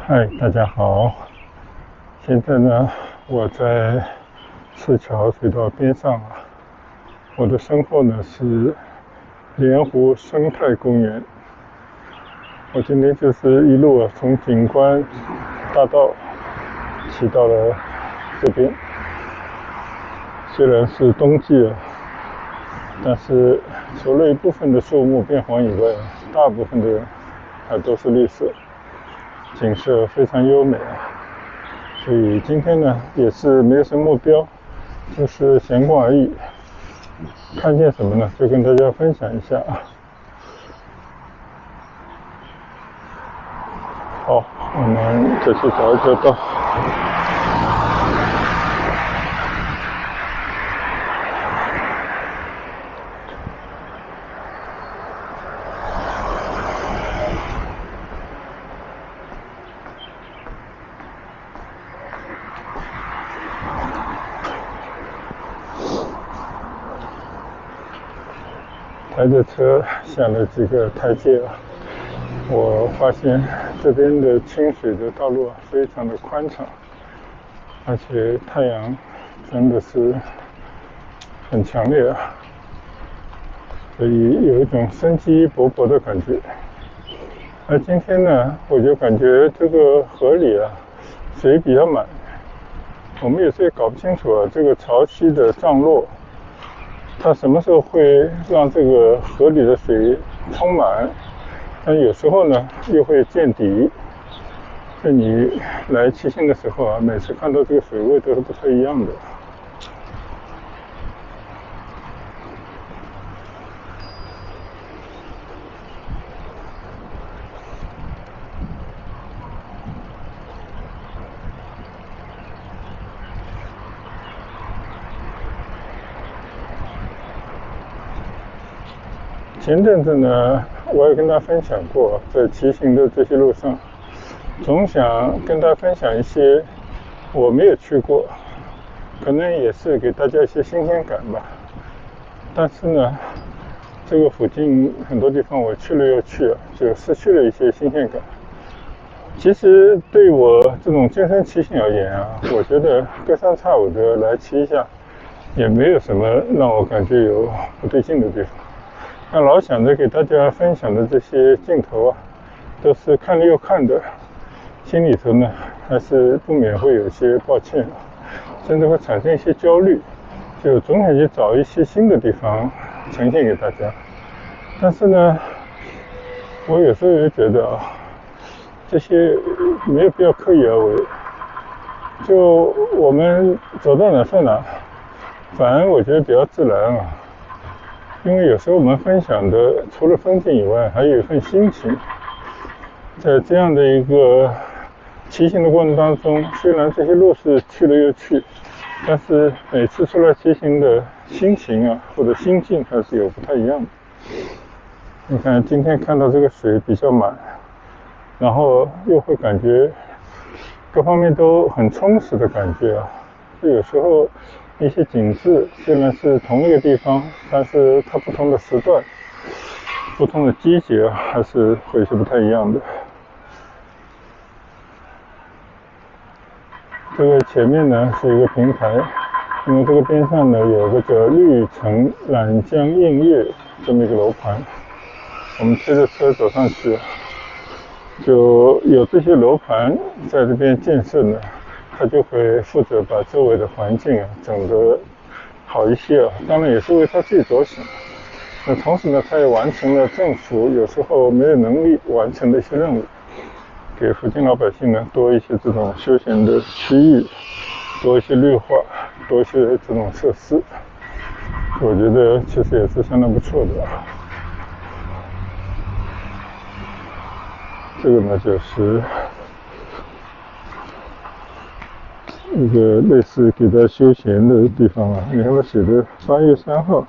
嗨，大家好。现在呢，我在赤桥水道边上。我的身后呢是莲湖生态公园。我今天就是一路从景观大道骑到了这边。虽然是冬季了，但是除了一部分的树木变黄以外，大部分的还都是绿色，景色非常优美。所以今天呢也是没有什么目标，就是闲逛而已。看见什么呢，就跟大家分享一下。好，我们再去找一条道。抬着车下了几个台阶，我发现这边的清水的道路非常的宽敞，而且太阳真的是很强烈，所以有一种生机勃勃的感觉。而今天呢，我就感觉这个河里水比较满。我们有时也搞不清楚这个潮汐的涨落，它什么时候会让这个河里的水充满，但有时候呢又会见底。所以你来骑行的时候每次看到这个水位都是不太一样的。前阵子呢，我也跟大家分享过，在骑行的这些路上，总想跟大家分享一些我没有去过，可能也是给大家一些新鲜感吧。但是呢，这个附近很多地方我去了又去，就失去了一些新鲜感。其实对我这种健身骑行而言我觉得隔三差五的来骑一下，也没有什么让我感觉有不对劲的地方。那老想着给大家分享的这些镜头都是看了又看的，心里头呢还是不免会有些抱歉，甚至会产生一些焦虑，就总想去找一些新的地方呈现给大家。但是呢，我有时候也觉得这些没有必要刻意而为，就我们走到哪算哪，反而我觉得比较自然因为有时候我们分享的除了风景以外，还有一份心情。在这样的一个骑行的过程当中，虽然这些路是去了又去，但是每次出来骑行的心情或者心境还是有不太一样的。你看今天看到这个水比较满，然后又会感觉各方面都很充实的感觉就有时候一些景致虽然是同一个地方，但是它不同的时段、不同的季节还是会是不太一样的。这个前面呢是一个平台，因为这个边上呢有个叫绿城揽江映月这么一个楼盘，我们推着车走上去，就有这些楼盘在这边建设呢，它就会负责把周围的环境整得好一些当然也是为他自己着想。那同时呢，他也完成了政府有时候没有能力完成的一些任务，给附近老百姓呢多一些这种休闲的区域，多一些绿化，多一些这种设施，我觉得其实也是相当不错的。这个呢就是一个类似给他休闲的地方你看他写的8月3号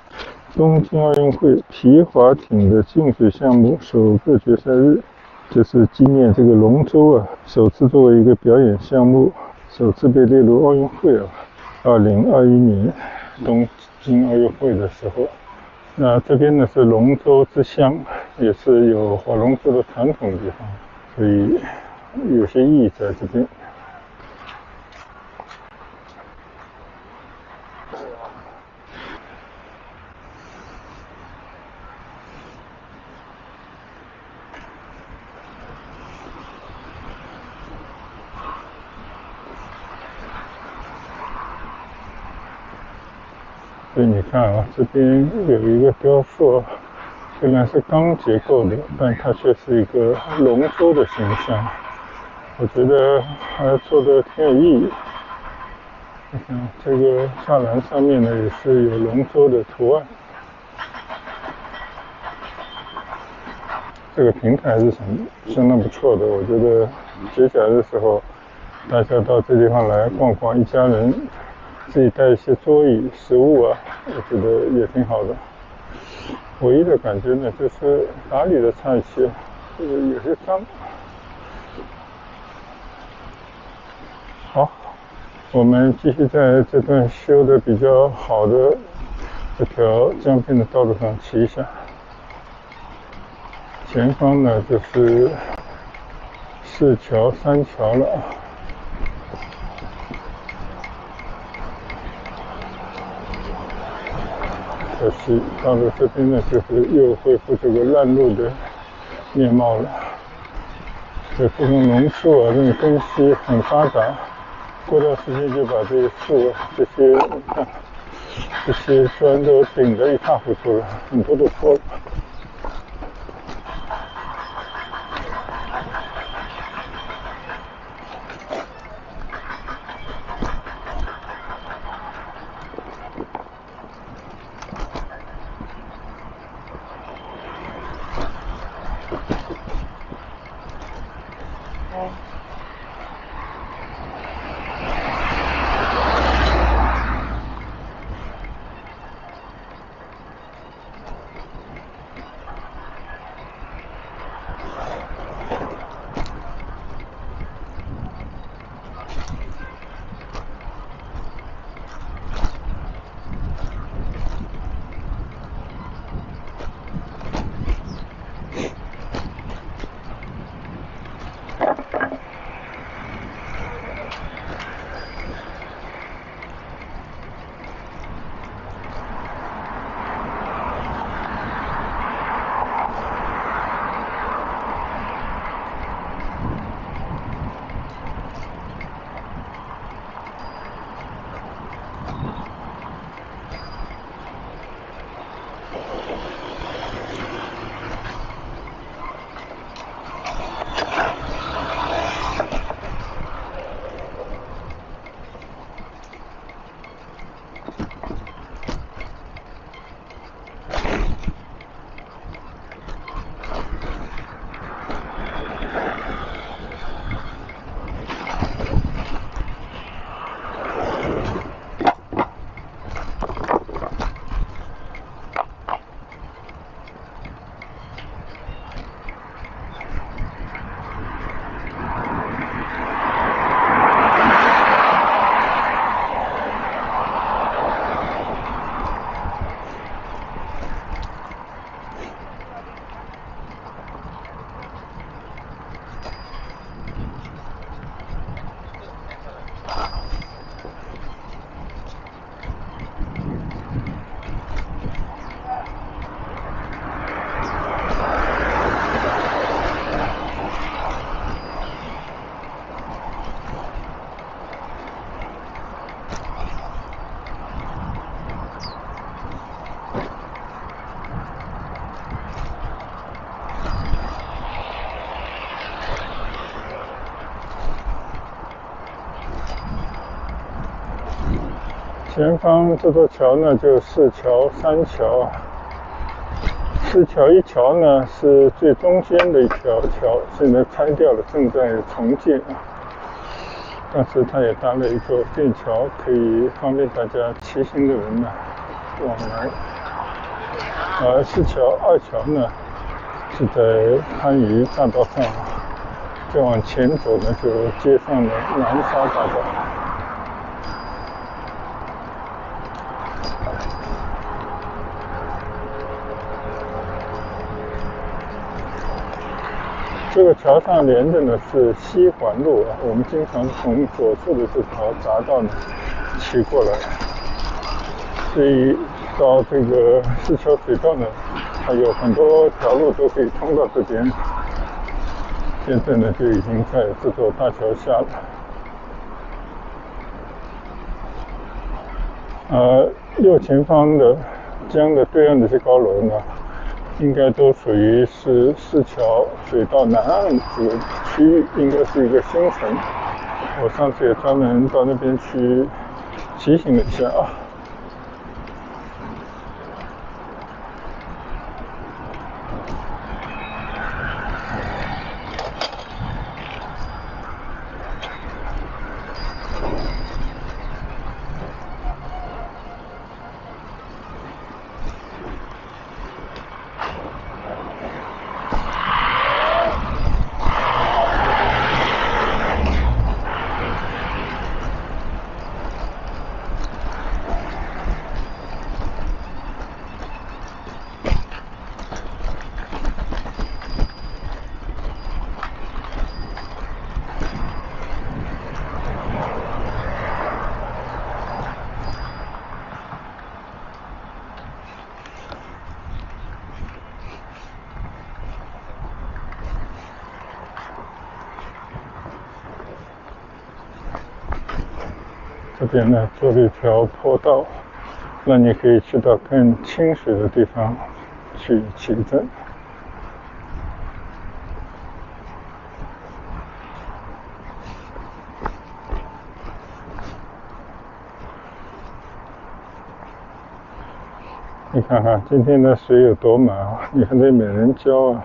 东京奥运会皮划艇的竞水项目首个决赛日，就是纪念这个龙舟首次作为一个表演项目，首次被列入奥运会2021年东京奥运会的时候。那这边呢是龙舟之乡，也是有划龙舟的传统的地方，所以有些意义在这边。所以你看啊，这边有一个雕塑，虽然是钢结构的，但它却是一个龙舟的形象。我觉得它做的挺有意义。你看这个栅栏上面呢，也是有龙舟的图案。这个平台是相当不错的，我觉得接下来的时候，大家到这地方来逛逛，一家人自己带一些桌椅、食物啊，我觉得也挺好的。唯一的感觉呢，就是打理的差一些，有些脏。好，我们继续在这段修的比较好的这条江边的道路上骑一下。前方呢就是4桥、3桥了。可惜到了这边呢，就是又恢复这个烂路的面貌了。这种农树啊，这种根系很发达，过段时间就把这些树、这些砖都顶得一塌糊涂了，很多都脱了。前方这座桥呢，就4桥、3桥。4桥1桥呢是最中间的一条桥，现在拆掉了，正在重建。但是它也搭了一个便桥，可以方便大家骑行的人呢往来。而4桥、2桥呢是在番禺大道上，再往前走呢就接上了南沙大道。这个桥上连着的是西环路啊，我们经常从左侧的这条匝道呢骑过来，所以到这个市桥水道呢，还有很多条路都可以通到这边。现在呢就已经在这座大桥下了。右前方的江的对岸的这些高楼呢，应该都属于是市桥水道南岸这个区域，应该是一个新城。我上次也专门到那边去提醒了一下啊。这边呢做了一条坡道，让你可以去到更清水的地方去骑着。你看看今天的水有多满啊！你看这美人蕉啊，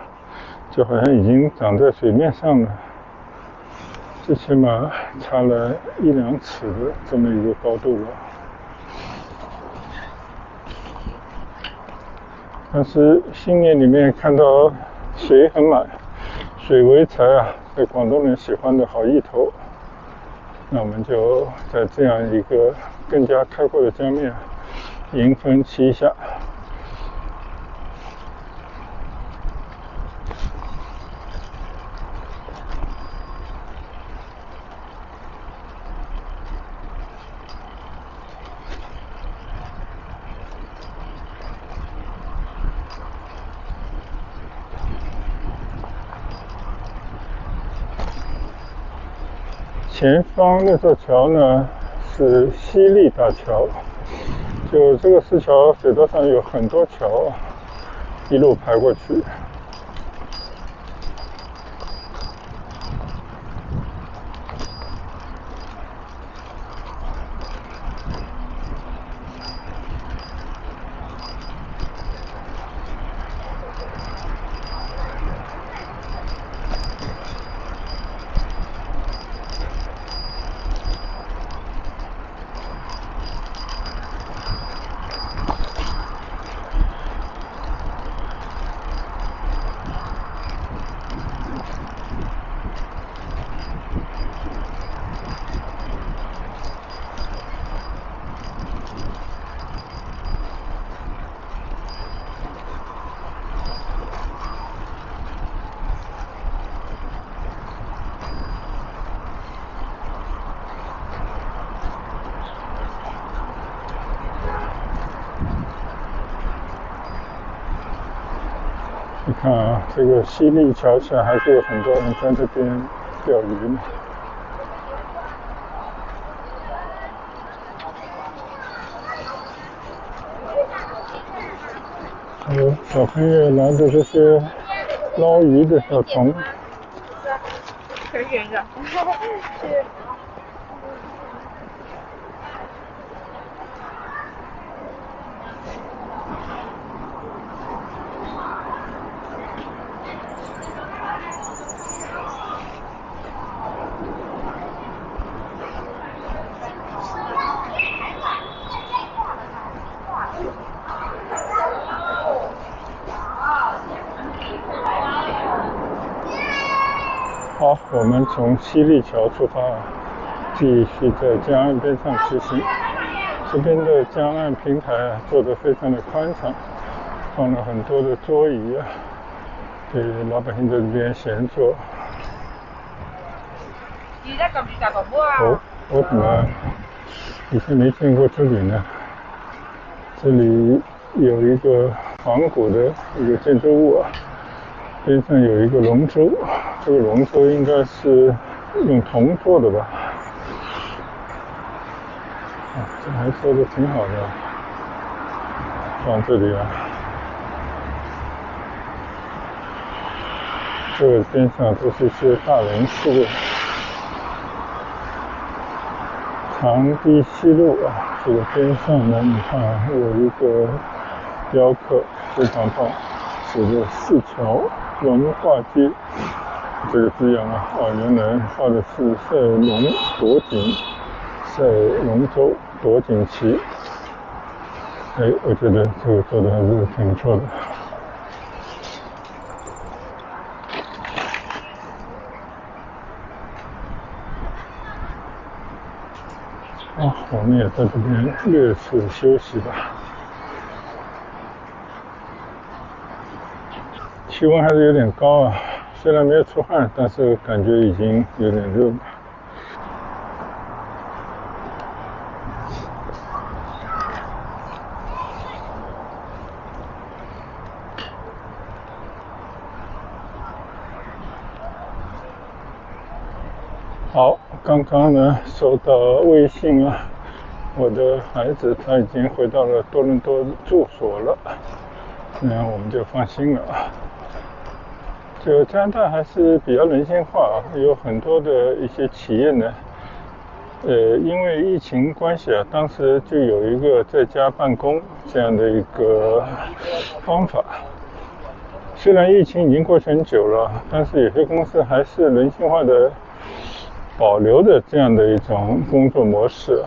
就好像已经长在水面上了，最起码差了1-2尺的这么一个高度了。但是新年里面看到水很满，水为财啊，是广东人喜欢的好意头。那我们就在这样一个更加开阔的江面迎风骑一下。前方那座桥呢是西丽大桥，就这个市桥水道上有很多桥，一路排过去。你看啊，这个西丽桥下还是有很多人在这边钓鱼呢。还有小朋友拿着这些捞鱼的小桶。很远的。好，我们从西丽桥出发，继续在江岸边上骑行。这边的江岸平台做得非常的宽敞，放了很多的桌椅啊，给老百姓在这边闲坐。哦，我怎么以前没见过这里呢？这里有一个仿古的一个建筑物啊，边上有一个龙舟，这个龙舟应该是用铜做的吧？这还做的挺好的，放这里啊。这个边上都是一些大榕树。长堤西路啊，这个边上呢，你看有一个雕刻非常棒，写着四桥文化街这个字样啊，原来画的是赛龙夺锦，赛龙舟夺锦旗。我觉得这个做的还是挺不错的。我们也在这边略事休息吧。气温还是有点高啊，虽然没有出汗，但是感觉已经有点热了。好，刚刚呢收到微信啊，我的孩子他已经回到了多伦多住所了，那我们就放心了。就加拿大还是比较人性化啊，有很多的一些企业呢，因为疫情关系啊，当时就有一个在家办公这样的一个方法。虽然疫情已经过去很久了，但是有些公司还是人性化的保留着这样的一种工作模式。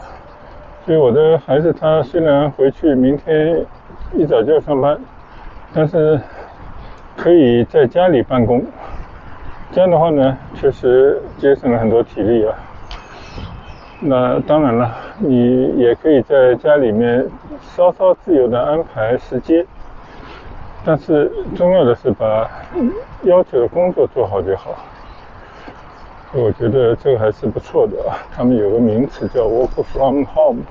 所以我的孩子他虽然回去明天一早就要上班，但是可以在家里办公，这样的话呢，确实节省了很多体力啊。那当然了，你也可以在家里面稍稍自由的安排时间，但是重要的是把要求的工作做好就好。我觉得这个还是不错的啊。他们有个名词叫 work from home，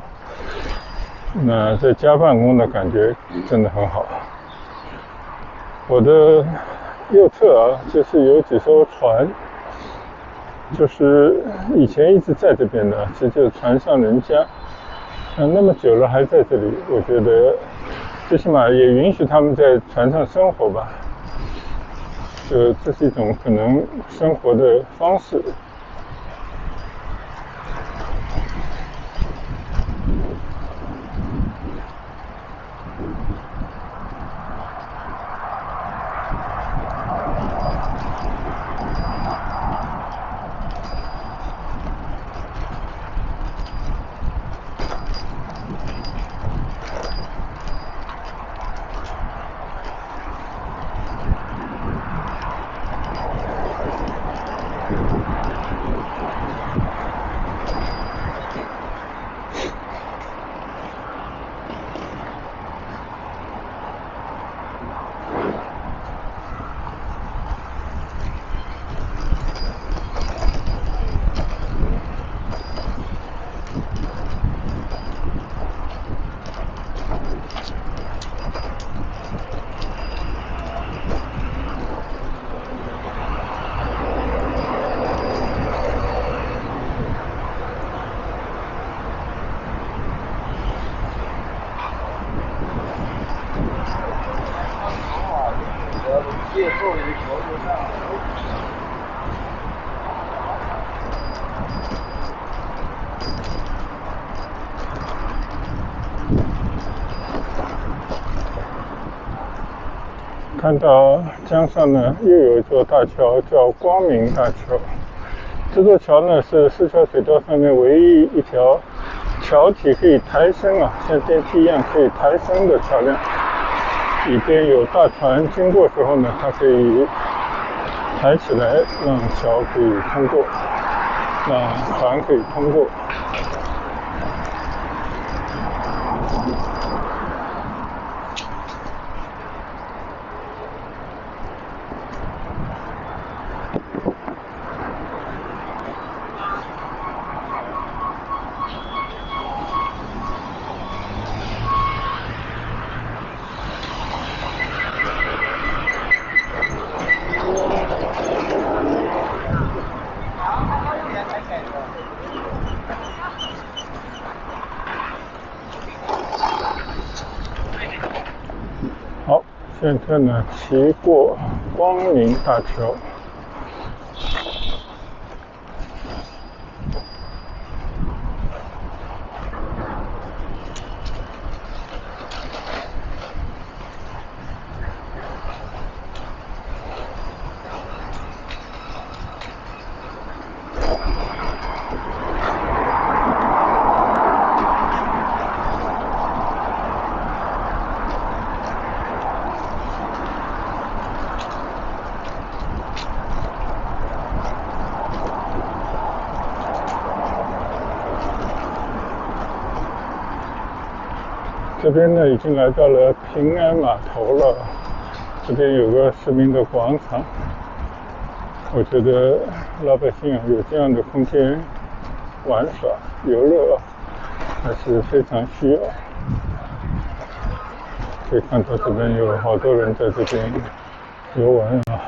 那在家办公的感觉真的很好。我的右侧啊，就是有几艘船，就是以前一直在这边的，这就是船上人家，那么久了还在这里，我觉得最起码也允许他们在船上生活吧。这是一种可能生活的方式。看到江上呢又有一座大桥，叫光明大桥。这座桥呢是四桥水道上面唯一一条桥体可以抬升啊，像电梯一样可以抬升的桥梁，里边有大船经过时候呢，它可以抬起来，让桥可以通过，让船可以通过。现在呢，骑过光明大桥。这边呢已经来到了平安码头了，这边有个市民的广场，我觉得老百姓有这样的空间玩耍游乐还是非常需要。可以看到这边有好多人在这边游玩啊。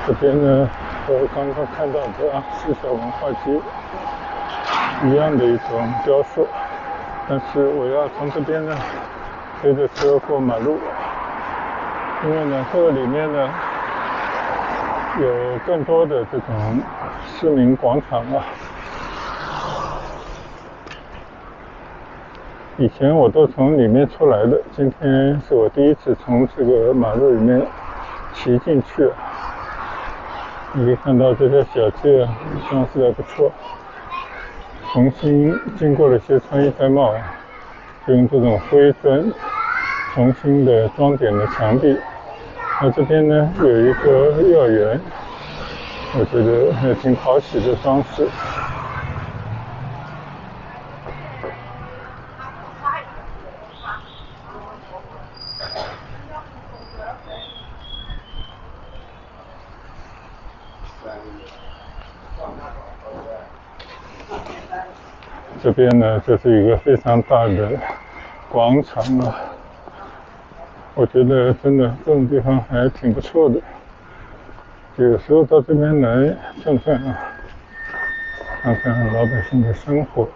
这边呢，和刚刚看到的四小文化街一样的一种雕塑，但是我要从这边呢推着车过马路，因为呢这个里面呢有更多的这种市民广场啊。以前我都从里面出来的，今天是我第一次从这个马路里面骑进去。你可以看到这些小街装饰还不错，重新经过了一些穿衣戴帽，就用这种灰砖重新的装点了墙壁。那这边呢有一个幼儿园，我觉得还挺讨喜的装饰。这边呢，这是一个非常大的广场啊，我觉得真的这种地方还挺不错的。有时候到这边来转转啊，看看老百姓的生活。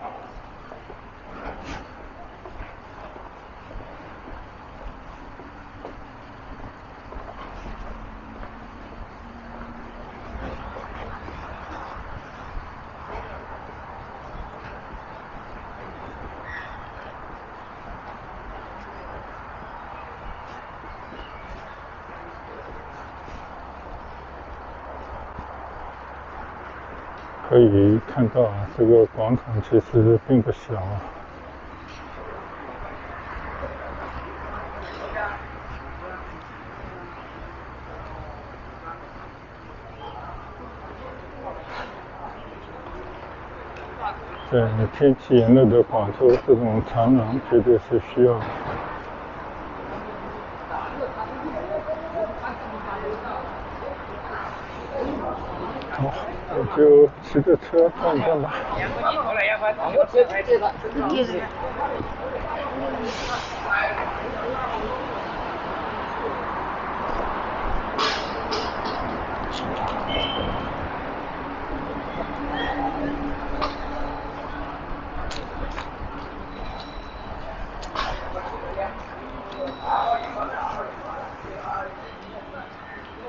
可以看到这个广场其实并不小啊。对，天气炎热的广州，这种长廊绝对是需要的。好，我就骑着车转转吧。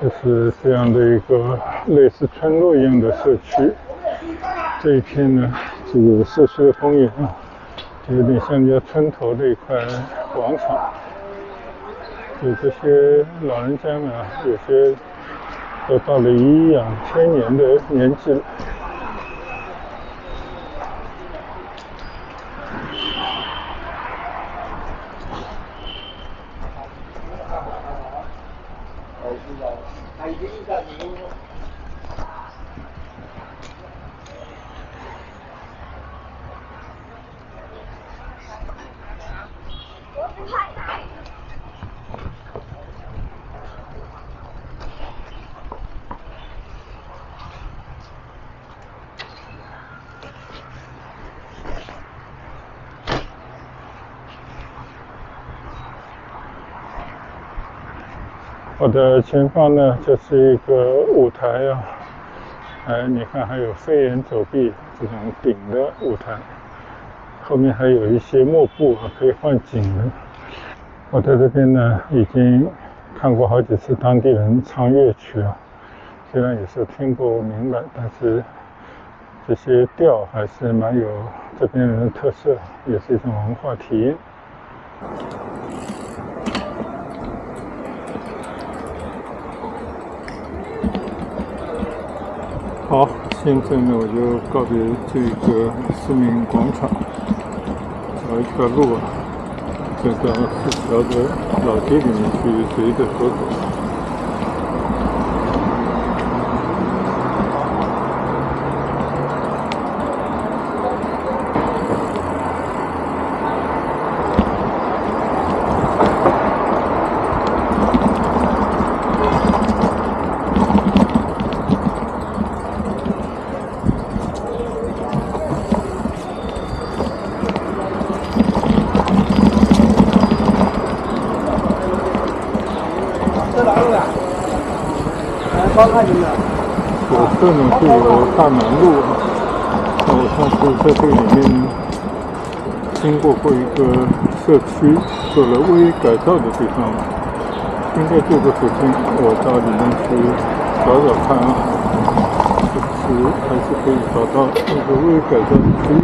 就是这样的一个类似村落一样的社区。这一片呢，这个社区的公园啊，就有点像叫村头的一块广场。就这些老人家们啊，有些都到了颐养天年的年纪了。我的前方呢就是一个舞台啊，你看还有飞檐走壁这种顶的舞台，后面还有一些幕布可以换景的。我在这边呢已经看过好几次当地人唱乐曲啊，虽然也是听不明白，但是这些调还是蛮有这边人的特色，也是一种文化体验。好，现在呢我就告别这个市民广场，找一条路啊，就到市桥的老街里面去随着走走。左侧呢就有大南路，我上次在这个里面经过一个社区做了微改造的地方，应该就这附近，我到里面去找找看啊，是不是还是可以找到那个微改造的区域。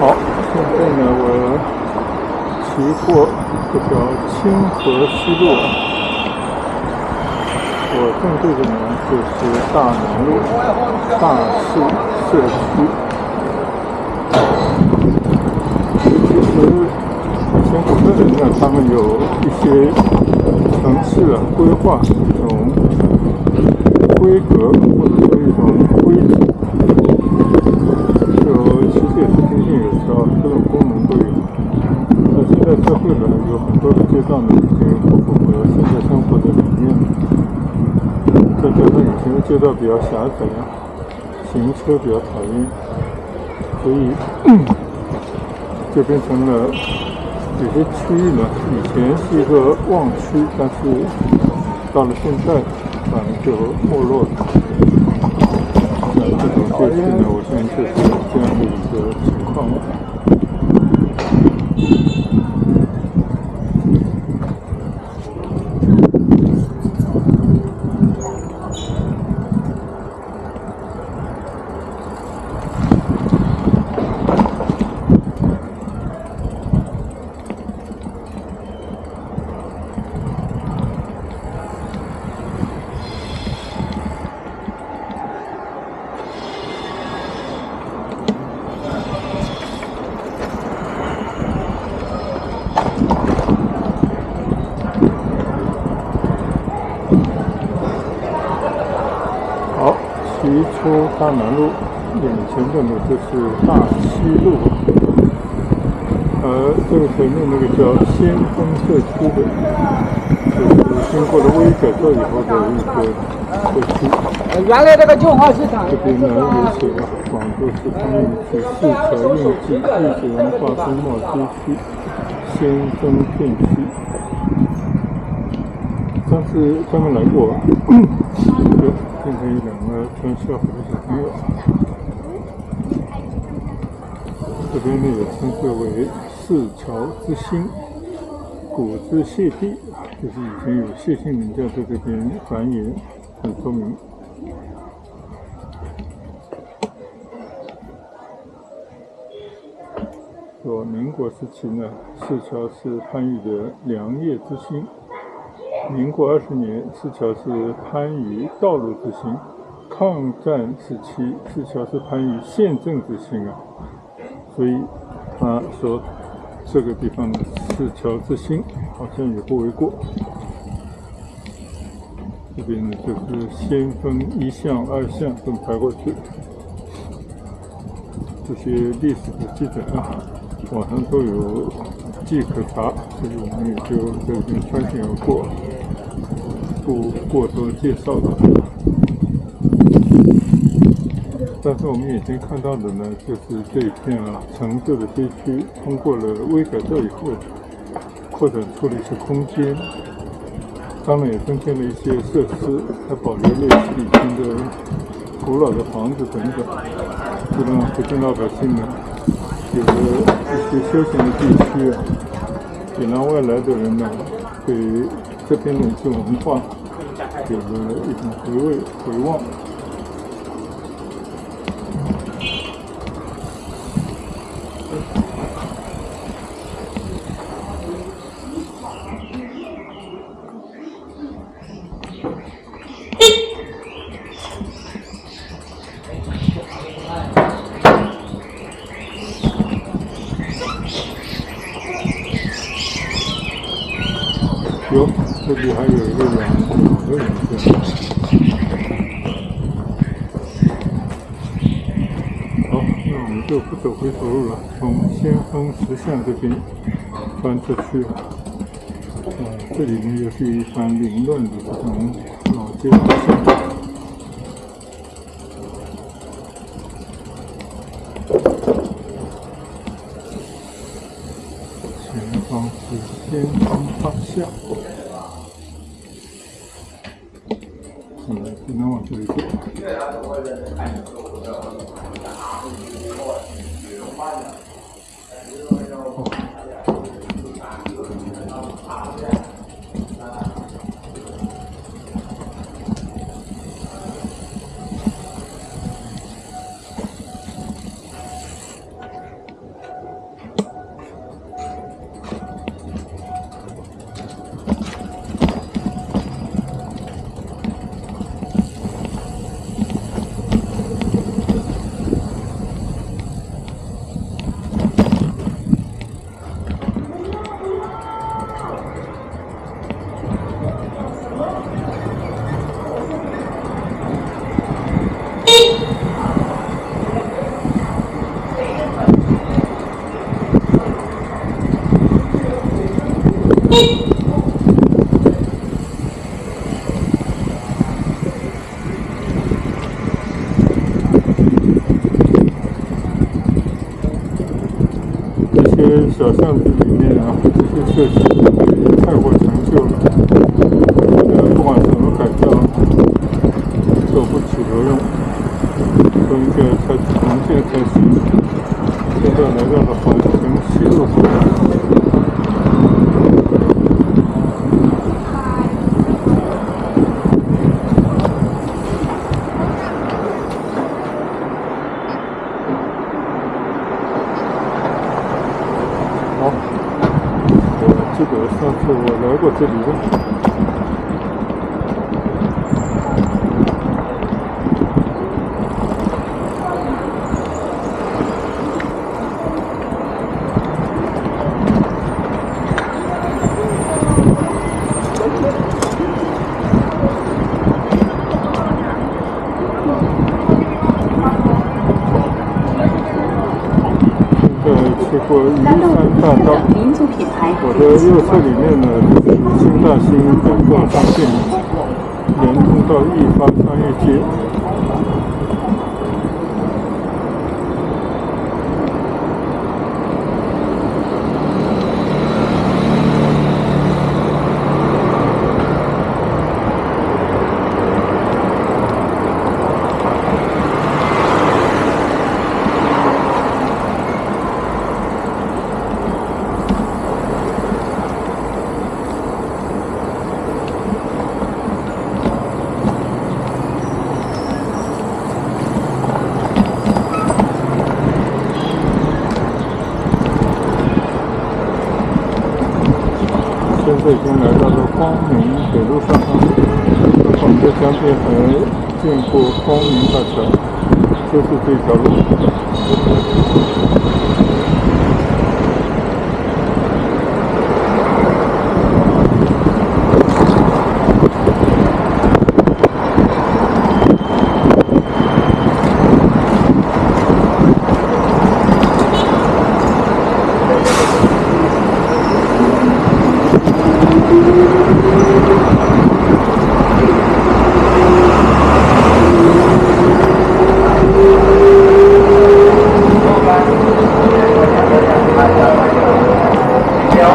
好，现在呢，我骑过这条清河西路，我正对着呢就是大南路大树社区。其实以前古代人呢，他们有一些城市啊规划一种规格或者说一种规矩。其实也是挺有效，各种功能都有。但现在社会呢，有很多的街道呢，已经不符合现在生活的理念。再加上以前的街道比较狭窄，行车比较讨厌，所以就变成了有些区域呢，以前是一个旺区，但是到了现在反而就没落了。这种街区呢，我相信就是这样的一个情况。骑出大南路，眼前的呢就是大西路，这个前面那个叫先锋社区的，就是经过了微改造以后的一个社区。原来这个旧号市场。这边呢有写广州市康运区市桥印记历史文化风貌街区先锋片区。上次专门来过，见到一两个穿校服的小朋友。这边呢也称之为市桥之星，古之谢地，就是以前有谢姓名教在这边繁衍，很出名。说民国时期呢，市桥是番禺的良业之星。民国20年，市桥是番禺道路之星；抗战时期，市桥是番禺县政之星啊。所以他说这个地方的市桥之星好像也不为过。这边呢就是先锋1巷、2巷这么排过去，这些历史的记载啊，网上都有迹可查，所以我们也就在这边穿行而过，不过多介绍了。但是我们眼睛看到的呢，就是这一片陈旧的街区，通过了微改造以后，扩展出了一些空间，当然也增添了一些设施，还保留类似以前的古老的房子等等，就让附近老百姓呢有了一些休闲的地区也让外来的人呢对这边的一些文化有了一种回望。这里还有一个养鸟的人家。好，那我们就不走回头路了，从先锋石巷这边翻出去。这里呢又是一番凌乱的这种老街道线。前方是先锋方向。只能往这里走。小巷子里面这些设施太过陈旧了，不管怎么改造都不起作用，从一个采取重建开始，现在来到了环城西路口。记得上次我来过这里的。去过云山大道，我的右侧里面呢就是新大兴改造商店，连通到益发商业街。现在已经来到了光明北路上，我们在江边还见过光明大桥，就是这条路。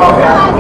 OK。